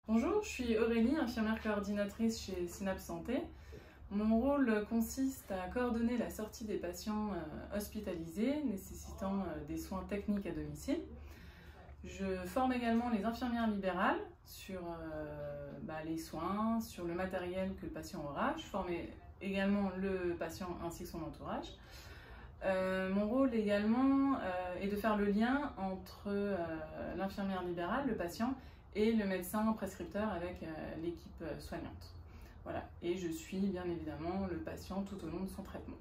Bonjour, je suis Aurélie, infirmière coordinatrice chez Synapse Santé. Mon rôle consiste à coordonner la sortie des patients hospitalisés nécessitant des soins techniques à domicile. Je forme également les infirmières libérales sur les soins, sur le matériel que le patient aura. Je forme également le patient ainsi que son entourage. Mon rôle également est de faire le lien entre l'infirmière libérale, le patient, et le médecin prescripteur avec l'équipe soignante. Voilà. Et je suis bien évidemment le patient tout au long de son traitement.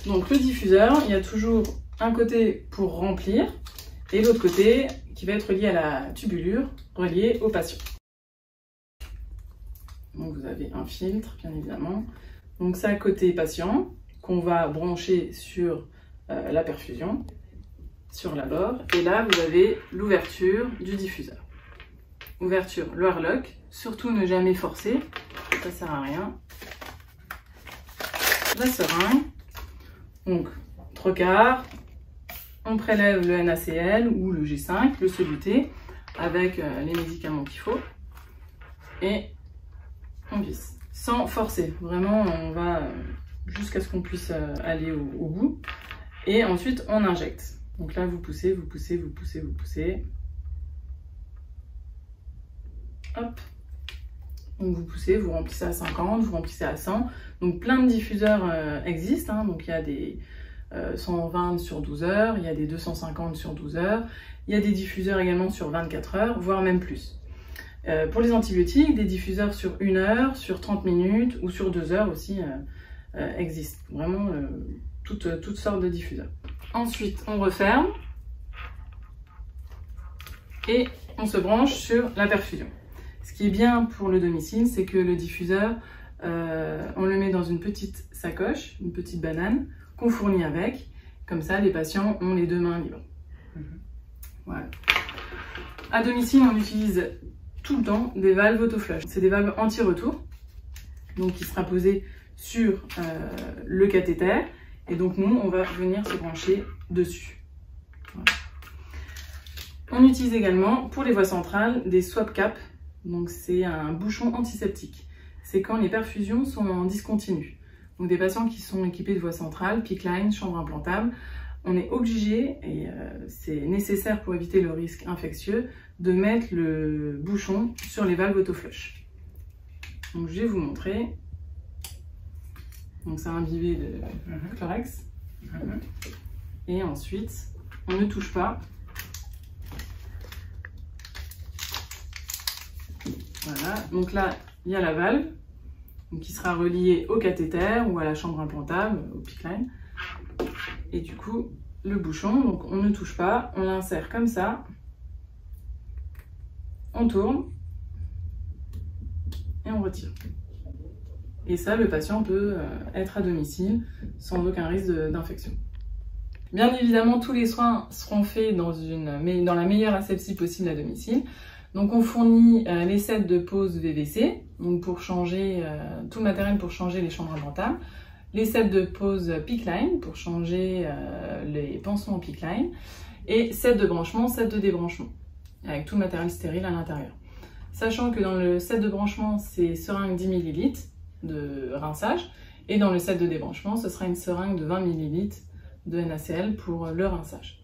Donc le diffuseur, il y a toujours un côté pour remplir et l'autre côté qui va être lié à la tubulure reliée au patient. Donc vous avez un filtre bien évidemment. Donc ça côté patient qu'on va brancher sur la perfusion, sur la bord. Et là vous avez l'ouverture du diffuseur. Ouverture, le airlock, surtout ne jamais forcer, ça sert à rien. La seringue, donc trocar, on prélève le NaCl ou le G5, le soluté, avec les médicaments qu'il faut, et on visse, sans forcer. Vraiment, on va jusqu'à ce qu'on puisse aller au bout, et ensuite on injecte. Donc là, vous poussez, vous poussez, vous poussez, vous poussez. Hop. Donc vous poussez, vous remplissez à 50, vous remplissez à 100. Donc plein de diffuseurs existent. Hein. Donc il y a des 120 sur 12 heures, il y a des 250 sur 12 heures, il y a des diffuseurs également sur 24 heures, voire même plus. Pour les antibiotiques, des diffuseurs sur 1 heure, sur 30 minutes ou sur 2 heures aussi existent. Vraiment toutes sortes de diffuseurs. Ensuite, on referme et on se branche sur la perfusion. Ce qui est bien pour le domicile, c'est que le diffuseur, on le met dans une petite sacoche, une petite banane, qu'on fournit avec. Comme ça, les patients ont les deux mains libres. Voilà. À domicile, on utilise tout le temps des valves autoflush. C'est des valves anti-retour, donc qui sera posée sur le cathéter. Et donc nous, on va venir se brancher dessus. Voilà. On utilise également, pour les voies centrales, des swap caps. Donc c'est un bouchon antiseptique. C'est quand les perfusions sont en discontinu. Donc des patients qui sont équipés de voies centrales, PICC line, chambre implantable, on est obligé, et c'est nécessaire pour éviter le risque infectieux, de mettre le bouchon sur les valves autoflush. Donc je vais vous montrer. Donc c'est imbibé de Chlorex. Et ensuite, on ne touche pas. Voilà, donc là, il y a la valve donc qui sera reliée au cathéter ou à la chambre implantable, au PICC line. Et du coup, le bouchon, donc on ne touche pas, on l'insère comme ça, on tourne et on retire. Et ça, le patient peut être à domicile sans aucun risque d'infection. Bien évidemment, tous les soins seront faits dans la meilleure asepsie possible à domicile. Donc on fournit les sets de pose VVC, donc pour changer tout le matériel pour changer les chambres implantables, les sets de pose PICC line pour changer les pansements PICC line, et sets de branchement, sets de débranchement, avec tout le matériel stérile à l'intérieur. Sachant que dans le set de branchement, c'est seringue 10 ml de rinçage, et dans le set de débranchement, ce sera une seringue de 20 ml de NaCl pour le rinçage.